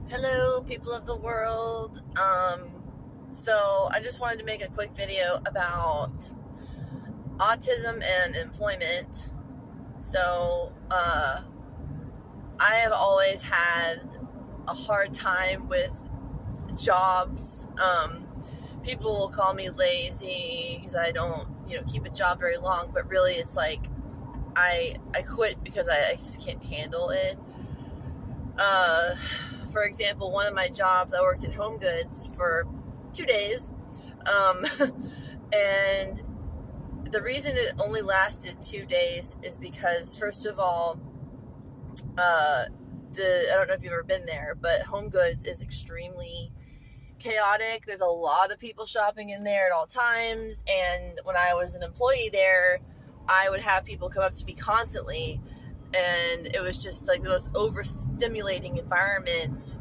Hello, people of the world. So I just wanted to make a quick video about autism and employment. So, I have always had a hard time with jobs. People will call me lazy because I don't, keep a job very long, but really it's like I quit because I just can't handle it. For example, one of my jobs, I worked at Home Goods for 2 days, and the reason it only lasted 2 days is because, first of all, I don't know if you've ever been there, but Home Goods is extremely chaotic. There's a lot of people shopping in there at all times, and when I was an employee there, I would have people come up to me constantly, and it was just like the most overstimulating environment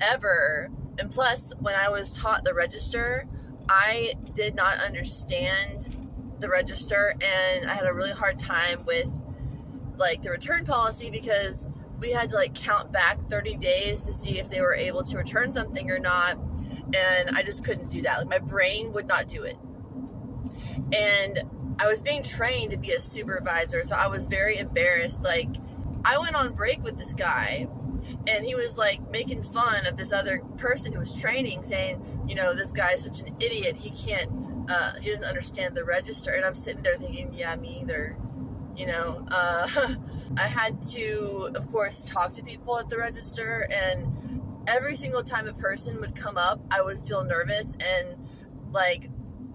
ever. And plus, when I was taught the register, I did not understand the register, and I had a really hard time with like the return policy because we had to like count back 30 days to see if they were able to return something or not, and I just couldn't do that. Like, my brain would not do it. And I was being trained to be a supervisor, so I was very embarrassed. Like, I went on break with this guy, and he was like making fun of this other person who was training, saying, this guy is such an idiot. He doesn't understand the register. And I'm sitting there thinking, yeah, me either. I had to, of course, talk to people at the register, and every single time a person would come up, I would feel nervous and like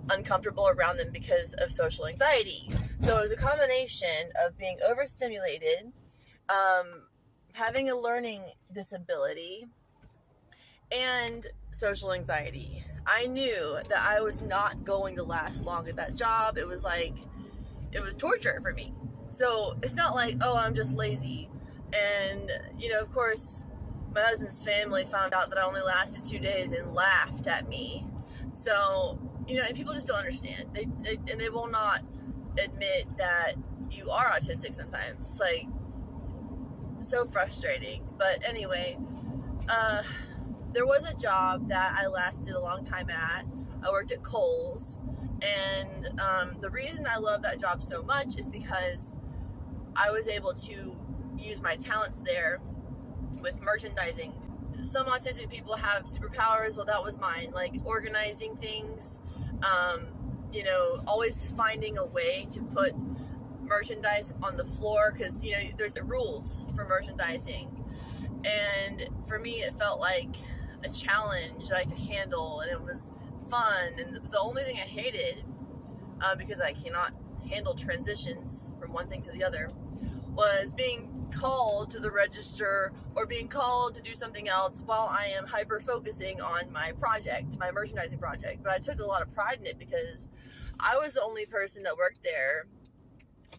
uncomfortable around them because of social anxiety. So it was a combination of being overstimulated, having a learning disability, and social anxiety. I knew that I was not going to last long at that job. It was torture for me. So it's not like, oh, I'm just lazy. And, of course, my husband's family found out that I only lasted 2 days and laughed at me. So, and people just don't understand. They will not admit that you are autistic sometimes. It's like so frustrating. But anyway, there was a job that I lasted a long time at. I worked at Kohl's, and the reason I love that job so much is because I was able to use my talents there with merchandising. Some autistic people have superpowers. Well, that was mine, like organizing things, always finding a way to put merchandise on the floor, because there's rules for merchandising, and for me it felt like a challenge that I could handle, and it was fun. And the only thing I hated, because I cannot handle transitions from one thing to the other, was being called to the register or being called to do something else while I am hyper focusing on my project, my merchandising project. But I took a lot of pride in it because I was the only person that worked there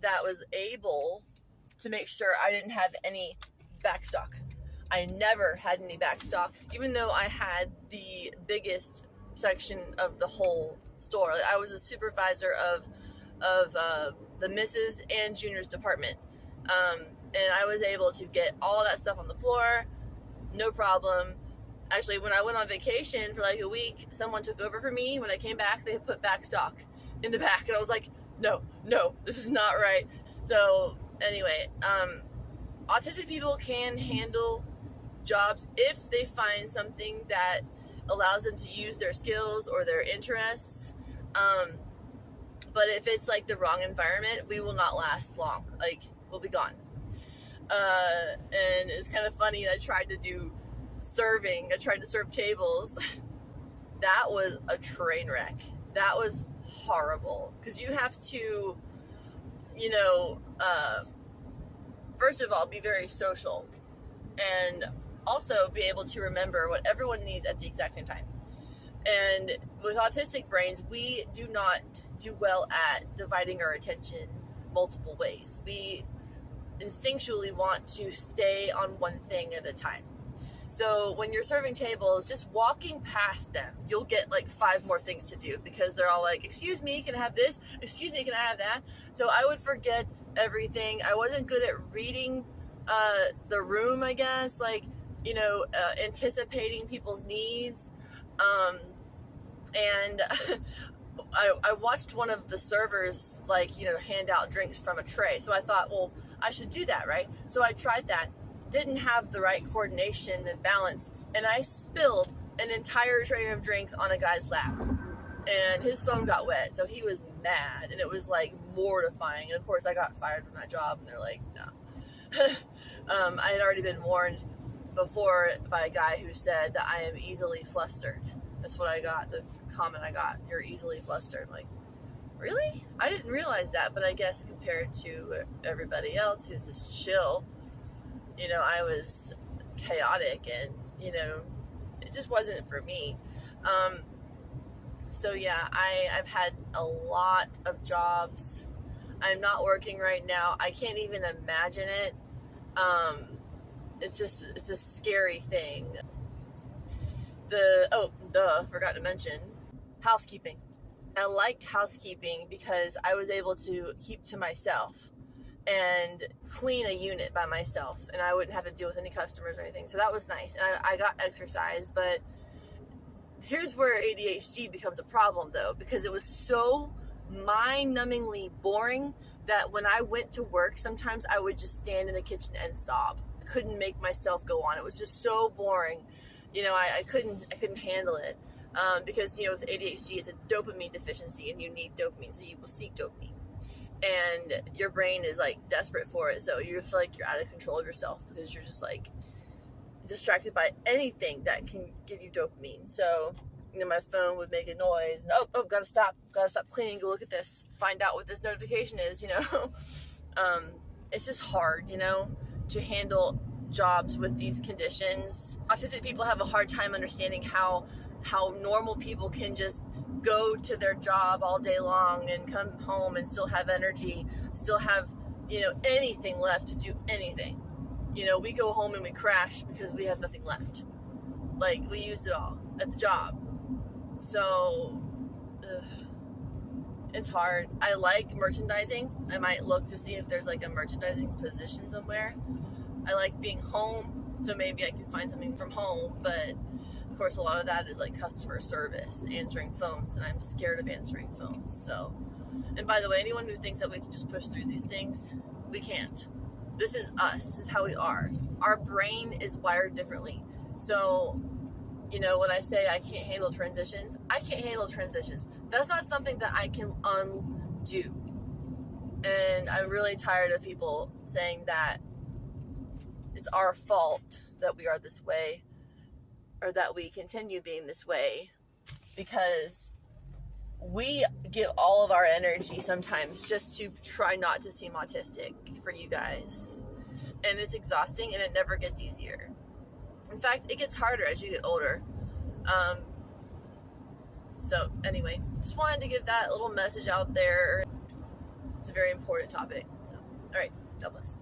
that was able to make sure I didn't have any backstock. I never had any backstock, even though I had the biggest section of the whole store. I was a supervisor of the Mrs. and Juniors department, and I was able to get all that stuff on the floor, no problem. Actually, when I went on vacation for like a week, someone took over for me. When I came back, they put backstock in the back, and I was like, no, this is not right. So anyway, autistic people can handle jobs if they find something that allows them to use their skills or their interests. But if it's like the wrong environment, we will not last long. Like, we'll be gone. And it's kind of funny. I tried to do serving. I tried to serve tables. That was a train wreck. That was horrible, because you have to, first of all, be very social, and also be able to remember what everyone needs at the exact same time. And with autistic brains, we do not do well at dividing our attention multiple ways. We instinctually want to stay on one thing at a time. So when you're serving tables, just walking past them, you'll get like 5 more things to do, because they're all like, excuse me, can I have this? Excuse me, can I have that? So I would forget everything. I wasn't good at reading the room, I guess. Like, anticipating people's needs. And I watched one of the servers, hand out drinks from a tray. So I thought, well, I should do that, right? So I tried that. Didn't have the right coordination and balance. And I spilled an entire tray of drinks on a guy's lap. And his phone got wet. So he was mad. And it was, mortifying. And, of course, I got fired from that job. And they're like, no. I had already been warned before by a guy who said that I am easily flustered. That's what I got, the comment I got. You're easily flustered. I'm like, really? I didn't realize that, but I guess compared to everybody else who's just chill, I was chaotic and, it just wasn't for me. So yeah, I've had a lot of jobs. I'm not working right now. I can't even imagine it. It's a scary thing. Forgot to mention housekeeping. I liked housekeeping because I was able to keep to myself and clean a unit by myself, and I wouldn't have to deal with any customers or anything. So that was nice, and I got exercise. But here's where ADHD becomes a problem, though, because it was so mind-numbingly boring that when I went to work, sometimes I would just stand in the kitchen and sob. Couldn't make myself go on. It was just so boring. I couldn't handle it. Because, with ADHD, it's a dopamine deficiency, and you need dopamine, so you will seek dopamine. And your brain is, desperate for it, so you feel like you're out of control of yourself because you're just, distracted by anything that can give you dopamine. So, my phone would make a noise, and, gotta stop cleaning, go look at this, find out what this notification is, It's just hard, to handle jobs with these conditions. Autistic people have a hard time understanding how normal people can just go to their job all day long and come home and still have energy, still have, anything left to do anything. We go home and we crash because we have nothing left. We used it all at the job. So, it's hard. I like merchandising. I might look to see if there's a merchandising position somewhere. I like being home, so maybe I can find something from home, but of course a lot of that is customer service, answering phones, and I'm scared of answering phones. So, and by the way, anyone who thinks that we can just push through these things, we can't. This is us. This is how we are. Our brain is wired differently. So, when I say I can't handle transitions, I can't handle transitions. That's not something that I can undo. And I'm really tired of people saying that it's our fault that we are this way, or that we continue being this way, because we give all of our energy sometimes just to try not to seem autistic for you guys. And it's exhausting, and it never gets easier. In fact, it gets harder as you get older. So anyway, just wanted to give that little message out there. It's a very important topic. So, all right, God bless.